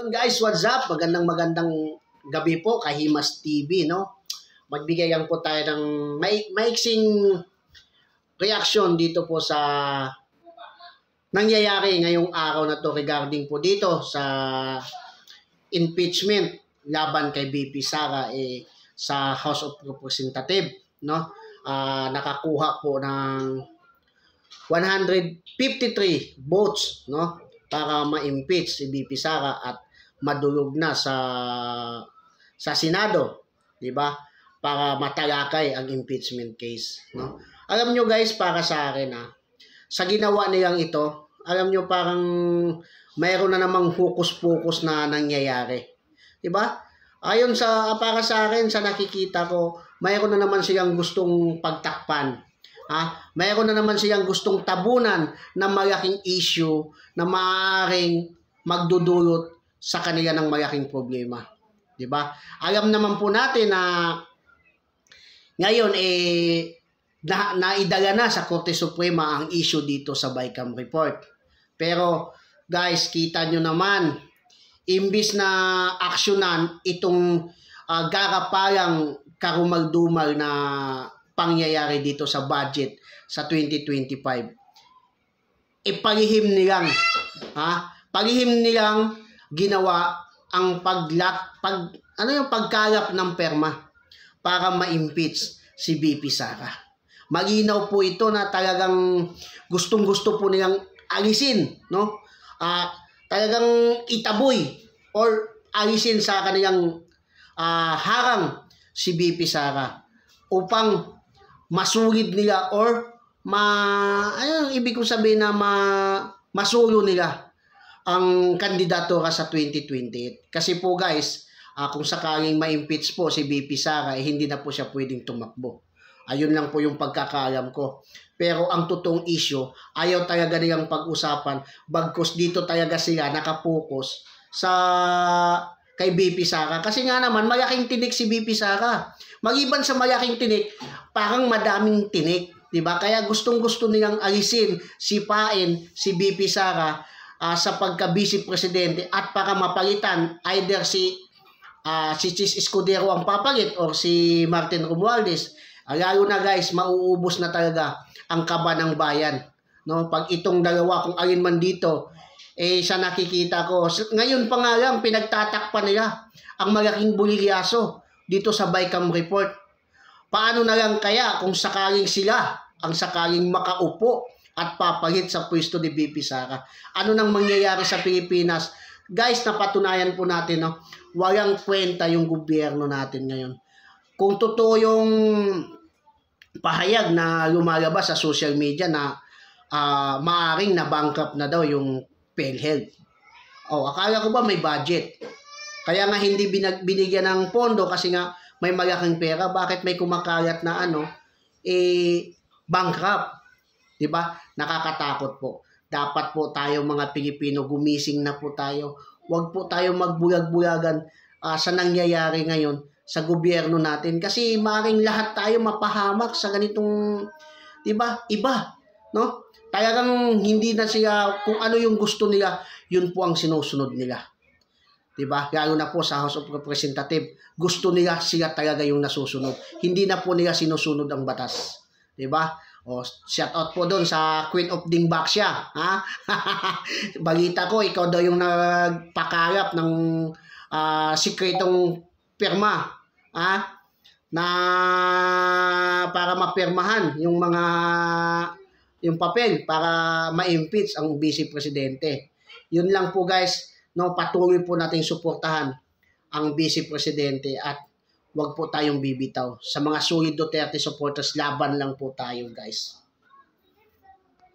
Guys, what's up? Magandang gabi po kay Himas TV, no? Magbigay po tayo ng maiksing reaction dito po sa nangyayari ngayong araw na to regarding po dito sa impeachment laban kay BP Sara sa House of Representatives, no? Nakakuha po ng 153 votes, no? Para ma-impeach si BP Sara at madulog na sa Senado, 'di ba? Para matalakay ang impeachment case, no? Alam nyo guys, para sa akin sa ginawa nilang ito, alam nyo parang mayroon na namang focus-focus na nangyayari. 'Di ba? Ayon sa para sa akin, sa nakikita ko, mayroon na naman silang gustong pagtakpan. Mayroon na naman silang gustong tabunan ng malaking issue na maaaring magdudulot sa kanila ng malaking problema. 'Di ba? Alam naman po natin na ngayon naidala na sa Korte Suprema ang issue dito sa BICAM report. Pero guys, kita nyo naman, imbis na aksyonan itong garapalang karumal-dumal na pangyayari dito sa budget sa 2025, palihim nilang ginawa ang pagkalap ng perma para ma-impeach si BP Sara. Malinaw po ito na talagang gustong-gusto po nilang alisin, no? Talagang itaboy or alisin sa kanilang harang si BP Sara upang masulid nila or ibig ko sabihin na masulo nila ang kandidatura sa 2028. Kasi po guys, kung sakaling ma-impeach po si BP Sara, hindi na po siya pwedeng tumakbo. Ayun lang po yung pagkakaalam ko. Pero ang totoong issue, ayaw talaga nilang pag-usapan, bagkus dito talaga sila nakapokus sa kay BP Sara. Kasi nga naman, malaking tinik si BP Sara. Magiban sa malaking tinik, parang madaming tinik. Diba? Kaya gustong-gusto nilang alisin, sipain si BP Sara sa pagka-vice presidente at para mapalitan either si Chis Escudero ang papalit or si Martin Romualdez. Lalo na guys, mauubos na talaga ang kaba ng bayan, no? Pag itong dalawa, kung alin man dito, sa nakikita ko, ngayon pa nga lang pinagtatakpan nila ang malaking bulilyaso dito sa BICAM report. Paano na lang kaya kung sakaling sila ang sakaling makaupo at papalit sa pwesto ni BP Sara? Ano nang mangyayari sa Pilipinas? Guys, napatunayan po natin, no? Walang kwenta yung gobyerno natin ngayon. Kung totoo yung pahayag na lumalabas sa social media na maaring na-bankrupt na daw yung PhilHealth. Akala ko ba may budget? Kaya nga hindi binigyan ng pondo kasi nga may malaking pera. Bakit may kumakalat na bankrupt? Diba? Nakakatakot po. Dapat po tayo mga Pilipino, gumising na po tayo. Huwag po tayo magbulag-bulagan sa nangyayari ngayon sa gobyerno natin. Kasi maaaring lahat tayo mapahamak sa ganitong, diba? Iba, no? Talagang hindi na siya, kung ano yung gusto nila, yun po ang sinusunod nila. Diba? Lalo na po sa House of Representatives, gusto nila sila talaga yung nasusunod. Hindi na po nila sinusunod ang batas. Diba? Shout out po doon sa Queen of Dingbaksya. Balita ko, ikaw daw yung nagpakalap ng sikretong pirma. Na para mapirmahan yung papel para ma-impeach ang vice presidente. Yun lang po guys, no, patuloy po nating suportahan ang vice presidente at wag po tayong bibitaw. Sa mga solid Duterte supporters, laban lang po tayo guys.